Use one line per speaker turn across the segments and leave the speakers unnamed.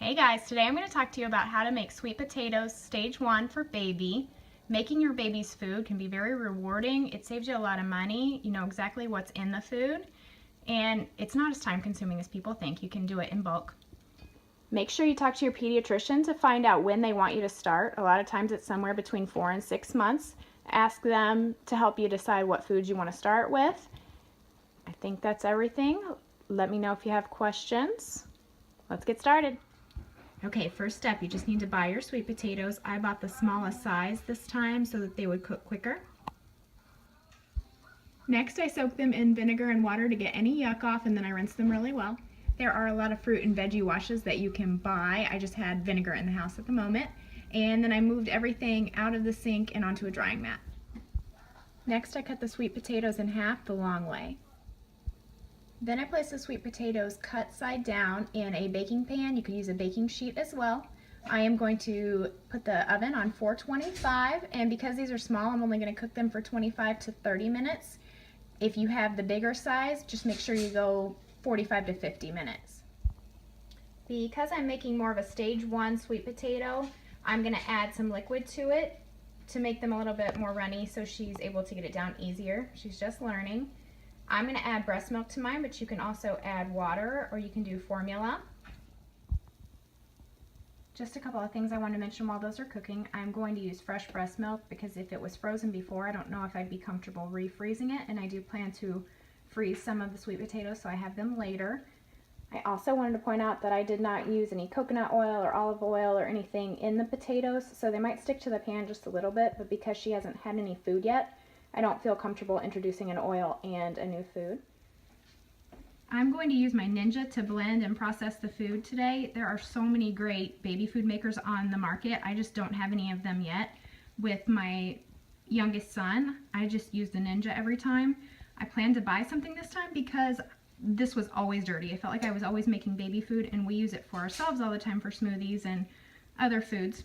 Hey guys, today I'm going to talk to you about how to make sweet potatoes stage 1 for baby. Making your baby's food can be very rewarding. It saves you a lot of money. You know exactly what's in the food, and it's not as time consuming as people think. You can do it in bulk. Make sure you talk to your pediatrician to find out when they want you to start. A lot of times it's somewhere between 4 and 6 months. Ask them to help you decide what foods you want to start with. I think that's everything. Let me know if you have questions. Let's get started. Okay, first step, you just need to buy your sweet potatoes. I bought the smallest size this time so that they would cook quicker. Next, I soak them in vinegar and water to get any yuck off, and then I rinse them really well. There are a lot of fruit and veggie washes that you can buy. I just had vinegar in the house at the moment. And then I moved everything out of the sink and onto a drying mat. Next, I cut the sweet potatoes in half the long way. Then I place the sweet potatoes cut side down in a baking pan. You could use a baking sheet as well. I am going to put the oven on 425, and because these are small, I'm only going to cook them for 25 to 30 minutes. If you have the bigger size, just make sure you go 45 to 50 minutes. Because I'm making more of a stage 1 sweet potato, I'm going to add some liquid to it to make them a little bit more runny so she's able to get it down easier. She's just learning. I'm going to add breast milk to mine, but you can also add water or you can do formula. Just a couple of things I want to mention while those are cooking. I'm going to use fresh breast milk because if it was frozen before, I don't know if I'd be comfortable refreezing it, and I do plan to freeze some of the sweet potatoes so I have them later. I also wanted to point out that I did not use any coconut oil or olive oil or anything in the potatoes, so they might stick to the pan just a little bit, but because she hasn't had any food yet, I don't feel comfortable introducing an oil and a new food. I'm going to use my Ninja to blend and process the food today. There are so many great baby food makers on the market. I just don't have any of them yet. With my youngest son, I just use the Ninja every time. I plan to buy something this time because this was always dirty. I felt like I was always making baby food, and we use it for ourselves all the time for smoothies and other foods.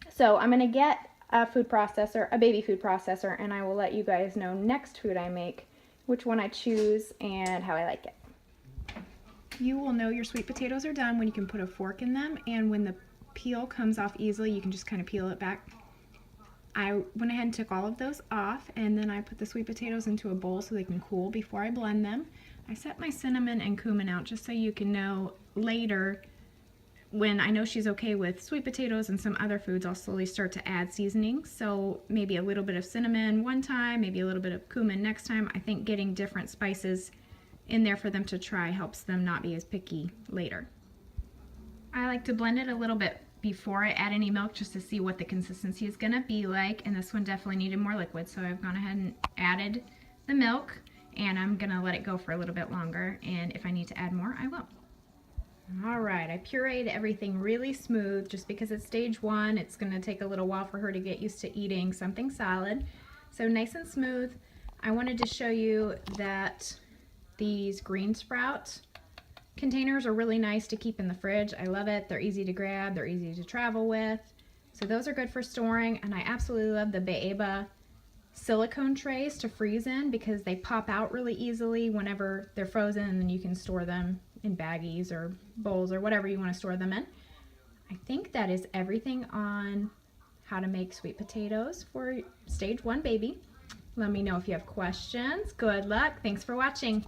So I'm going to get a food processor, a baby food processor, and I will let you guys know next food I make, which one I choose and how I like it. You will know your sweet potatoes are done when you can put a fork in them, and when the peel comes off easily, you can just kind of peel it back. I went ahead and took all of those off, and then I put the sweet potatoes into a bowl so they can cool before I blend them. I set my cinnamon and cumin out just so you can know later, when I know she's okay with sweet potatoes and some other foods, I'll slowly start to add seasonings. So maybe a little bit of cinnamon one time, maybe a little bit of cumin next time. I think getting different spices in there for them to try helps them not be as picky later. I like to blend it a little bit before I add any milk just to see what the consistency is going to be like, and this one definitely needed more liquid, so I've gone ahead and added the milk, and I'm going to let it go for a little bit longer, and if I need to add more, I will. Alright, I pureed everything really smooth. Just because it's stage 1, it's going to take a little while for her to get used to eating something solid. So nice and smooth. I wanted to show you that these green sprout containers are really nice to keep in the fridge. I love it. They're easy to grab. They're easy to travel with. So those are good for storing. And I absolutely love the Baeba silicone trays to freeze in because they pop out really easily whenever they're frozen, and then you can store them in baggies or bowls or whatever you want to store them in. I think that is everything on how to make sweet potatoes for stage 1 baby. Let me know if you have questions. Good luck. Thanks for watching.